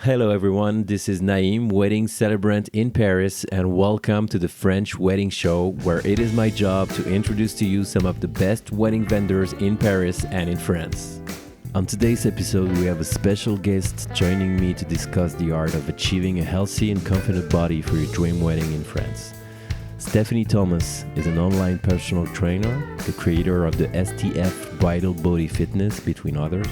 Hello, everyone. This is Naim, wedding celebrant in Paris, and welcome to the French Wedding Show, where it is my job to introduce to you some of the best wedding vendors in Paris and in France. On today's episode, we have a special guest joining me to discuss the art of achieving a healthy and confident body for your dream wedding in France. Stephanie Thomas is an online personal trainer, the creator of the STF Bridal Body Fitness, between others.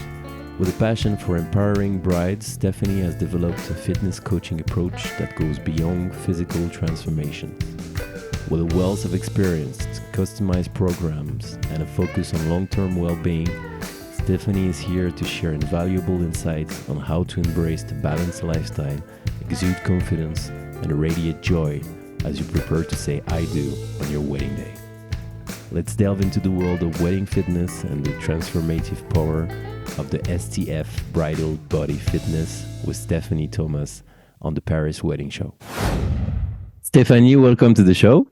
With a passion for empowering brides, Stephanie has developed a fitness coaching approach that goes beyond physical transformation. With a wealth of experience, customized programs, and a focus on long-term well-being, Stephanie is here to share invaluable insights on how to embrace the balanced lifestyle, exude confidence, and radiate joy as you prepare to say I do on your wedding day. Let's delve into the world of wedding fitness and the transformative power of the STF Bridal Body Fitness with Stephanie Thomas on the Paris Wedding Show. Stephanie, welcome to the show.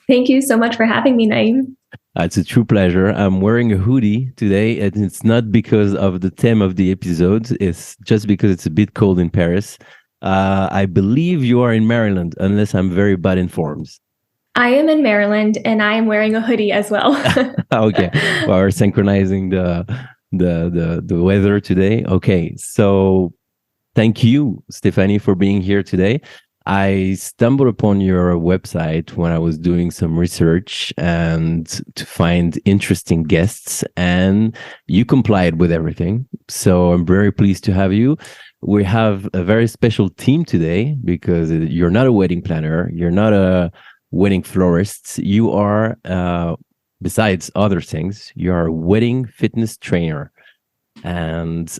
Thank you so much for having me, Naim. It's a true pleasure. I'm wearing a hoodie today, and it's not because of the theme of the episode. It's just because it's a bit cold in Paris. I believe you are in Maryland, unless I'm very bad informed. I am in Maryland, and I am wearing a hoodie as well. Okay, well, we're synchronizing the weather today. Okay, so thank you, Stephanie, for being here today. I stumbled upon your website when I was doing some research and to find interesting guests, and you complied with everything. So I'm very pleased to have you. We have a very special team today because you're not a wedding planner, you're not a wedding florist, you are besides other things, you're a wedding fitness trainer. And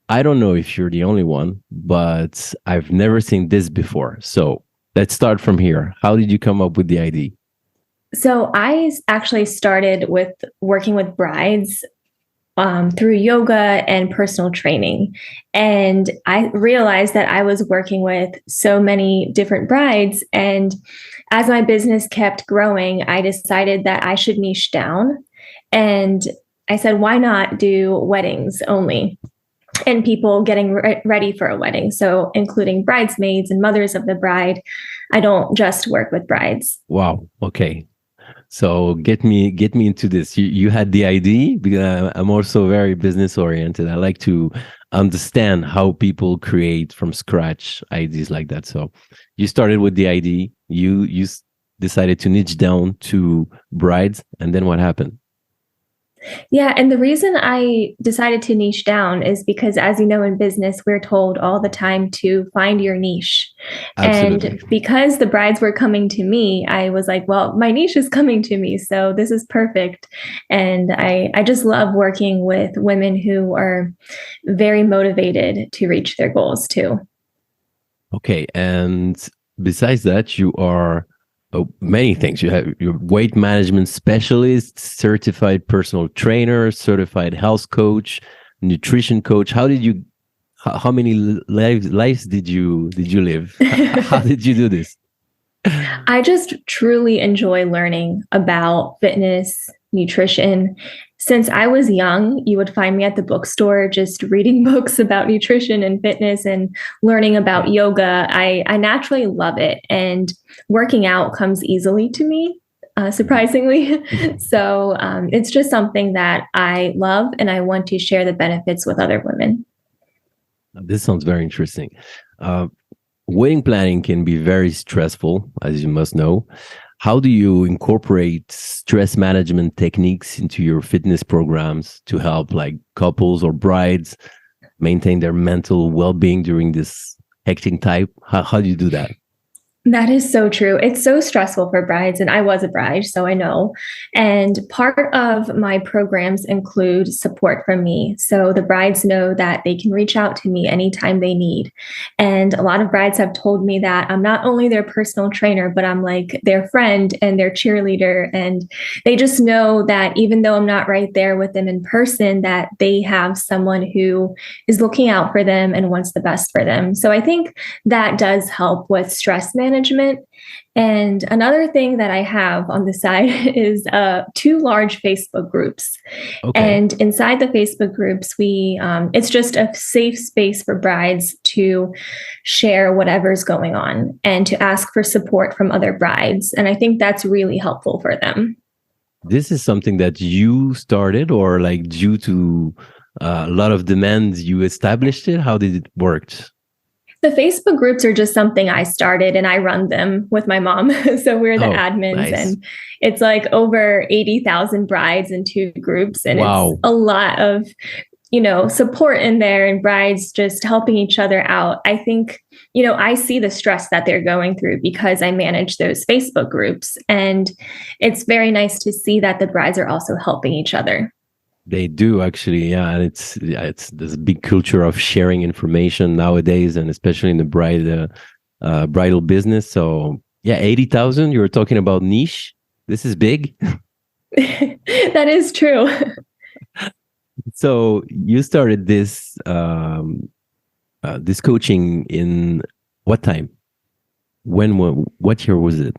I don't know if you're the only one, but I've never seen this before. So let's start from here. How did you come up with the idea? So I actually started with working with brides through yoga and personal training. And I realized that I was working with so many different brides. And as my business kept growing, I decided that I should niche down. And I said, why not do weddings only? And people getting ready for a wedding. So including bridesmaids and mothers of the bride. I don't just work with brides. Wow. Okay. So get me into this. You had the idea, because I'm also very business oriented. I like to understand how people create from scratch ideas like that. So you started with the idea. You decided to niche down to brides, and then what happened? Yeah. And the reason I decided to niche down is because, as you know, in business, we're told all the time to find your niche. Absolutely. And because the brides were coming to me, I was like, well, my niche is coming to me. So this is perfect. And I just love working with women who are very motivated to reach their goals too. Okay. And besides that, you are many things. You have your weight management specialist, certified personal trainer, certified health coach, nutrition coach. How many lives did you live? How did you do this? I just truly enjoy learning about fitness, nutrition. Since I was young, you would find me at the bookstore just reading books about nutrition and fitness and learning about yoga. I naturally love it, and working out comes easily to me, surprisingly. So it's just something that I love, and I want to share the benefits with other women. This sounds very interesting. Wedding planning can be very stressful, as you must know. How do you incorporate stress management techniques into your fitness programs to help like couples or brides maintain their mental well-being during this hectic time? How do you do that? That is so true. It's so stressful for brides, and I was a bride, so I know. And part of my programs include support from me. So the brides know that they can reach out to me anytime they need. And a lot of brides have told me that I'm not only their personal trainer, but I'm like their friend and their cheerleader. And they just know that even though I'm not right there with them in person, that they have someone who is looking out for them and wants the best for them. So I think that does help with stress management management. And another thing that I have on the side is two large Facebook groups. Okay. And inside the Facebook groups, it's just a safe space for brides to share whatever's going on and to ask for support from other brides. And I think that's really helpful for them. This is something that you started, or like due to a lot of demands, you established it? How did it work? The Facebook groups are just something I started and I run them with my mom. So we're the admins, nice. And it's like over 80,000 brides in two groups. And Wow. It's a lot of, support in there and brides just helping each other out. I think, I see the stress that they're going through because I manage those Facebook groups. And it's very nice to see that the brides are also helping each other. They do actually, yeah. And it's there's a big culture of sharing information nowadays, and especially in the bridal business. So yeah, 80,000. You're talking about niche. This is big. That is true. So you started this this coaching in what time? What year was it?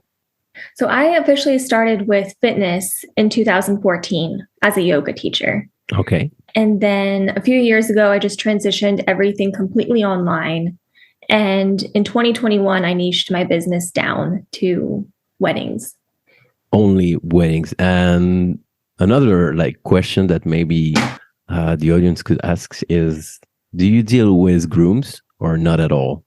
So I officially started with fitness in 2014 as a yoga teacher. Okay. And then a few years ago, I just transitioned everything completely online. And in 2021, I niched my business down to weddings. Only weddings. And another question that maybe the audience could ask is, do you deal with grooms or not at all?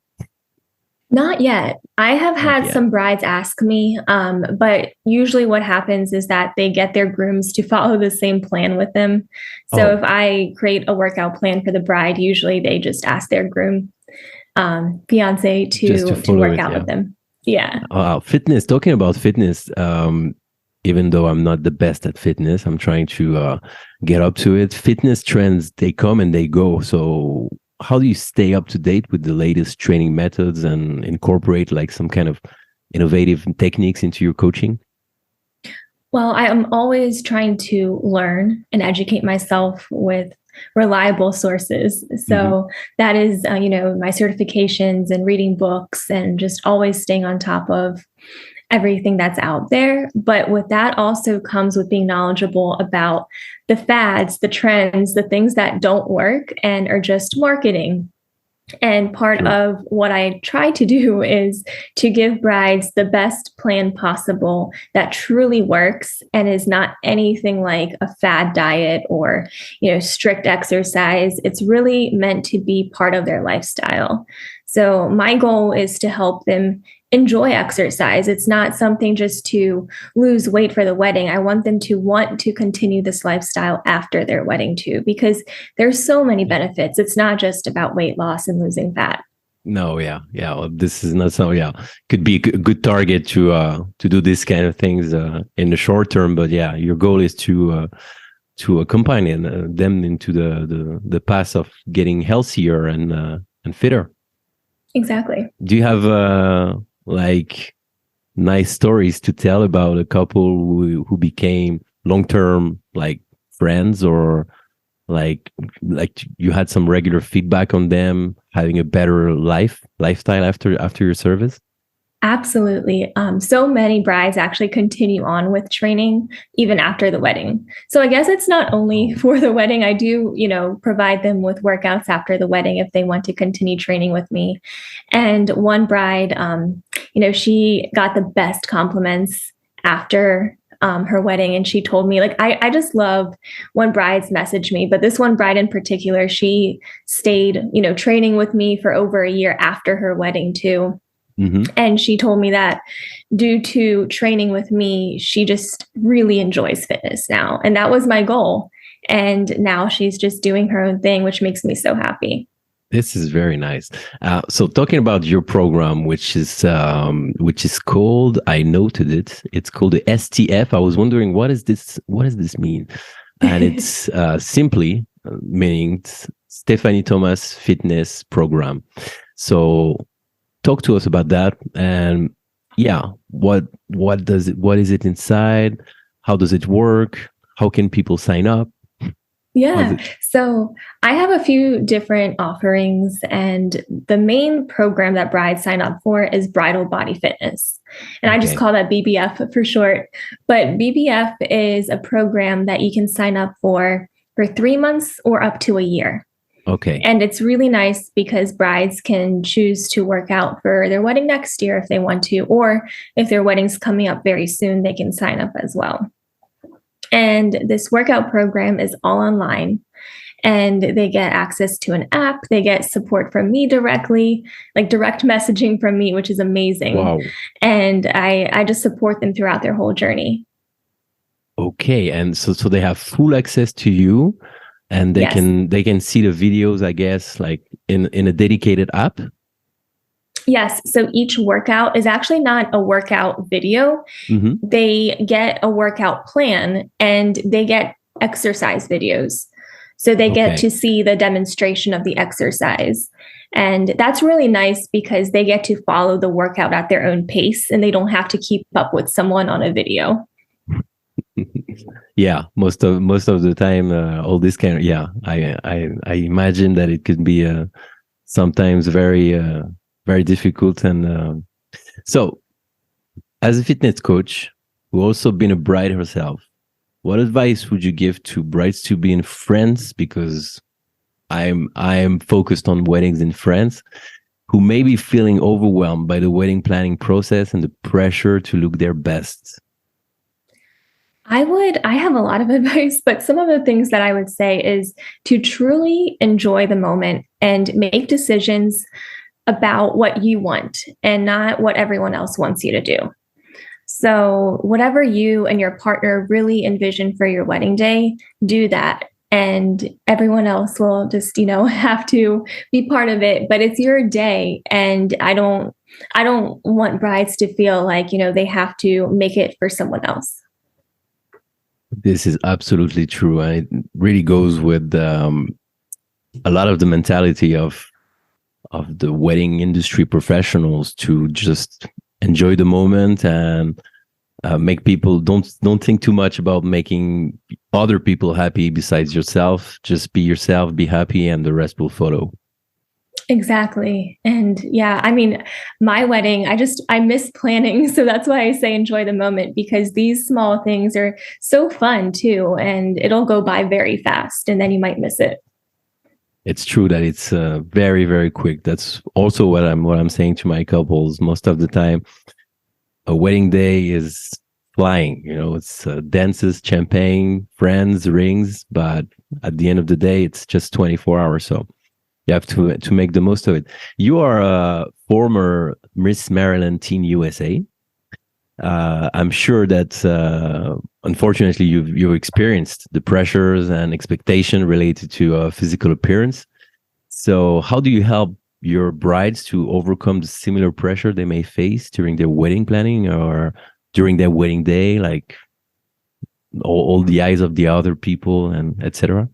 Not yet. I have had some brides ask me, but usually what happens is that they get their grooms to follow the same plan with them. So if I create a workout plan for the bride, usually they just ask their groom, fiance to work out with them. Yeah. Fitness, talking about fitness, even though I'm not the best at fitness, I'm trying to get up to it. Fitness trends, they come and they go. So how do you stay up to date with the latest training methods and incorporate some kind of innovative techniques into your coaching? Well, I am always trying to learn and educate myself with reliable sources. So that is, my certifications and reading books and just always staying on top of everything that's out there. But with that also comes with being knowledgeable about the fads, the trends, the things that don't work and are just marketing. And part of what I try to do is to give brides the best plan possible that truly works and is not anything like a fad diet or, strict exercise. It's really meant to be part of their lifestyle. So my goal is to help them enjoy exercise. It's not something just to lose weight for the wedding. I want them to want to continue this lifestyle after their wedding too, because there's so many benefits. It's not just about weight loss and losing fat. No, yeah. Well, this is not so. Yeah, could be a good target to do this kind of things in the short term. But yeah, your goal is to accompany them into the path of getting healthier and fitter. Exactly. Do you have nice stories to tell about a couple who became long-term friends, or you had some regular feedback on them having a better lifestyle after your service? Absolutely. So many brides actually continue on with training even after the wedding. So I guess it's not only for the wedding. I do, provide them with workouts after the wedding if they want to continue training with me. And one bride, she got the best compliments after her wedding. And she told me, I just love when brides message me, but this one bride in particular, she stayed, training with me for over a year after her wedding too. And she told me that due to training with me, she just really enjoys fitness now. And that was my goal. And now she's just doing her own thing, which makes me so happy. This is very nice. So talking about your program, which is called, I noted it. It's called the STF. I was wondering, what is this? What does this mean? And it's simply meaning Stephanie Thomas Fitness Program. So talk to us about that. And what is it inside? How does it work? How can people sign up? Was Yeah. it So I have a few different offerings, and the main program that brides sign up for is Bridal Body Fitness. And I just okay? call that BBF for short. But BBF is a program that you can sign up for 3 months or up to a year. Okay. And it's really nice because brides can choose to work out for their wedding next year if they want to, or if their wedding's coming up very soon, they can sign up as well. And this workout program is all online, and they get access to an app. They get support from me directly, like direct messaging from me, which is amazing. Wow. And I just support them throughout their whole journey. Okay. And so they have full access to you, and Yes. they can see the videos, I guess, like in a dedicated app. Yes. So each workout is actually not a workout video. Hmm. They get a workout plan and they get exercise videos. So they get Okay. to see the demonstration of the exercise. And that's really nice because they get to follow the workout at their own pace and they don't have to keep up with someone on a video. Yeah, most of the time, all this kind of, yeah, I imagine that it could be sometimes very difficult. And so, as a fitness coach who also been a bride herself, what advice would you give to brides to be in France? Because I am focused on weddings in France, who may be feeling overwhelmed by the wedding planning process and the pressure to look their best. I have a lot of advice, but some of the things that I would say is to truly enjoy the moment and make decisions about what you want and not what everyone else wants you to do. So, whatever you and your partner really envision for your wedding day, do that. And everyone else will just, have to be part of it. But it's your day. And I don't want brides to feel like, they have to make it for someone else. This is absolutely true, and it really goes with a lot of the mentality of the wedding industry professionals to just enjoy the moment and make people don't think too much about making other people happy besides yourself. Just be yourself, be happy, and the rest will follow. Exactly. And yeah, I mean, my wedding, I miss planning. So that's why I say enjoy the moment because these small things are so fun too. And it'll go by very fast and then you might miss it. It's true that it's very quick. That's also what I'm saying to my couples most of the time. A wedding day is flying. It's dances, champagne, friends, rings, but at the end of the day, it's just 24 hours. So you have to make the most of it. You are a former Miss Maryland Teen USA. I'm sure that unfortunately you've experienced the pressures and expectation related to physical appearance. So how do you help your brides to overcome the similar pressure they may face during their wedding planning or during their wedding day, like all the eyes of the other people and etc.?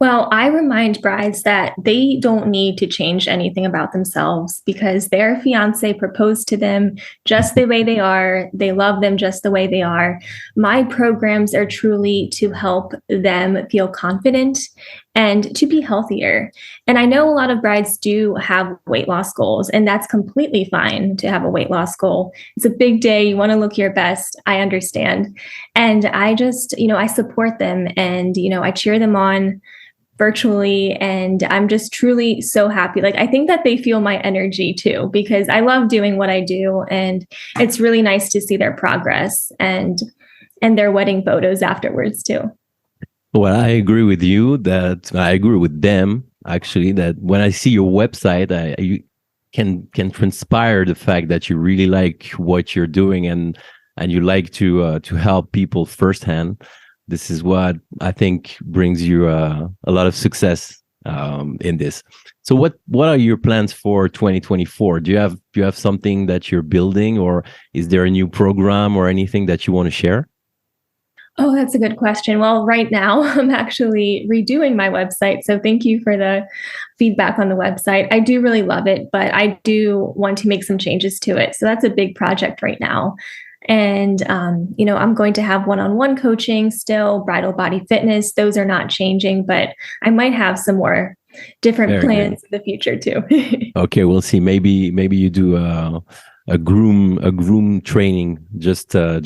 Well, I remind brides that they don't need to change anything about themselves because their fiance proposed to them just the way they are. They love them just the way they are. My programs are truly to help them feel confident and to be healthier. And I know a lot of brides do have weight loss goals, and that's completely fine to have a weight loss goal. It's a big day. You want to look your best. I understand. And I just, I support them and, I cheer them on virtually, and I'm just truly so happy. Like I think that they feel my energy too because I love doing what I do, and it's really nice to see their progress and their wedding photos afterwards too. Well, I agree with you that I agree with them actually that when I see your website, you can transpire the fact that you really like what you're doing and you like to help people firsthand. This is what I think brings you a lot of success in this. So what are your plans for 2024? Do you have something that you're building, or is there a new program or anything that you want to share? Oh, that's a good question. Well, right now I'm actually redoing my website. So thank you for the feedback on the website. I do really love it, but I do want to make some changes to it. So that's a big project right now. And, I'm going to have one-on-one coaching still, bridal body fitness. Those are not changing, but I might have some more different Very good. plans in the future too. Okay, we'll see. Maybe you do a groom training just to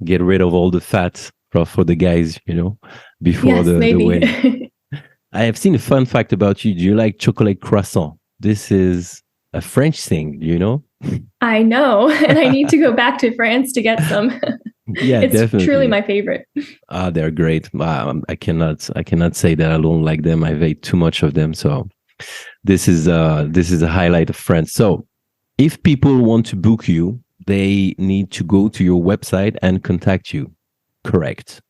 get rid of all the fat for the guys, before Yes, the wedding. maybe. I have seen a fun fact about you. Do you like chocolate croissant? This is a French thing, do you know? I know. And I need to go back to France to get some. Yeah, It's truly definitely. my favorite. They're great. I cannot say that I don't like them. I've ate too much of them, so this is a highlight of France. So, if people want to book you, they need to go to your website and contact you. Correct.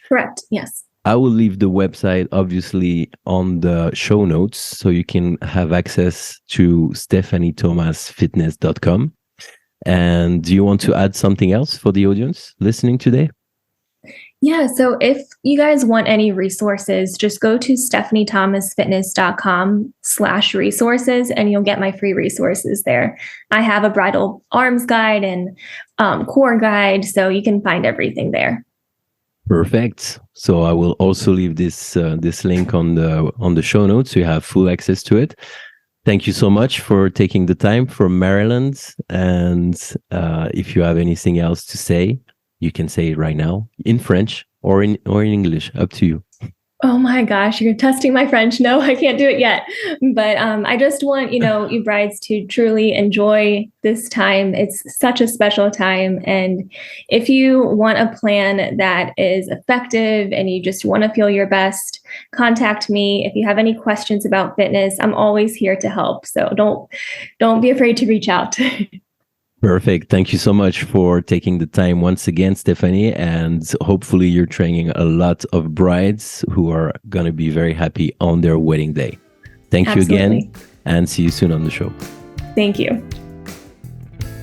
Correct. Yes. I will leave the website obviously on the show notes so you can have access to stephaniethomasfitness.com. And do you want to add something else for the audience listening today? Yeah. So if you guys want any resources, just go to stephaniethomasfitness.com/resources and you'll get my free resources there. I have a bridal arms guide and core guide, so you can find everything there. Perfect. So I will also leave this link on the show notes so you have full access to it. Thank you so much for taking the time from Maryland. And if you have anything else to say, you can say it right now in French or in English. Up to you. Oh my gosh, you're testing my French. No, I can't do it yet. But I just want, you brides to truly enjoy this time. It's such a special time. And if you want a plan that is effective and you just want to feel your best, contact me. If you have any questions about fitness, I'm always here to help. So don't be afraid to reach out. Perfect. Thank you so much for taking the time once again, Stephanie. And hopefully you're training a lot of brides who are going to be very happy on their wedding day. Thank you Absolutely. again and see you soon on the show. Thank you.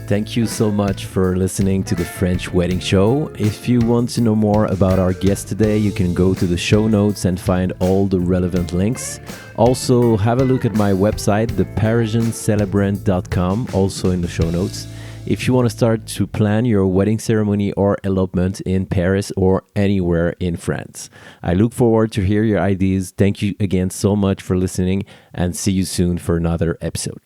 Thank you so much for listening to the French Wedding Show. If you want to know more about our guest today, you can go to the show notes and find all the relevant links. Also, have a look at my website, theparisiancelebrant.com, also in the show notes. If you want to start to plan your wedding ceremony or elopement in Paris or anywhere in France. I look forward to hear your ideas. Thank you again so much for listening and see you soon for another episode.